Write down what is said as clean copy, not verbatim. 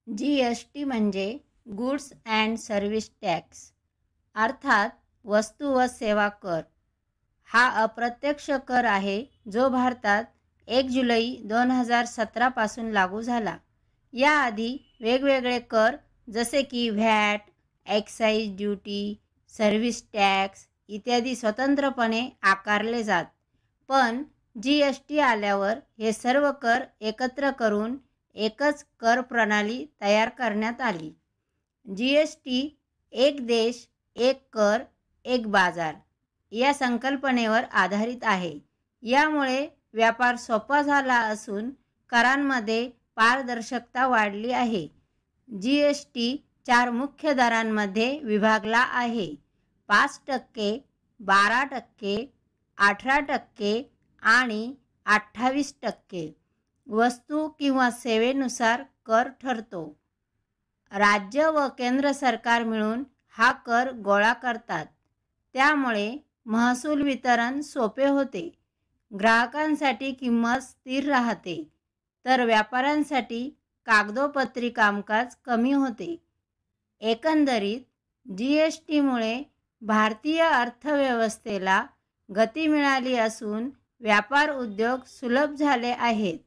GST. म्हणजे goods and service tax, अर्थात वस्तू व सेवा कर. हा अप्रत्यक्ष कर आहे जो भारतात 1 जुलै 2017 पासून लागू झाला. याआधी वेगवेगळे कर जसे की VAT, excise duty, service tax इत्यादी स्वतंत्रपणे आकारले जात. पण जी.एस.टी. आल्यावर हे सर्व कर एकत्र करून एकच कर प्रणाली तयार करण्यात आली. जी.एस.टी. एक देश, एक कर, एक बाजार या संकल्पनेवर आधारित आहे. यामुळे व्यापार सोपा झाला असून करांमध्ये पारदर्शकता वाढली आहे. जी.एस.टी. 4 मुख्य दरांमध्ये विभागला आहे: 5%, 12%, 18% आणि 28%. वस्तू किंवा सेवेनुसार कर ठरतो. राज्य व केंद्र सरकार मिळून हा कर गोळा करतात. त्यामुळे महसूल वितरण सोपे होते. ग्राहकांसाठी किंमत स्थिर राहते, तर व्यापाऱ्यांसाठी कागदोपत्री कामकाज कमी होते. एकंदरीत जी.एस.टीमुळे भारतीय अर्थव्यवस्थेला गती मिळाली असून व्यापार उद्योग सुलभ झाले आहेत.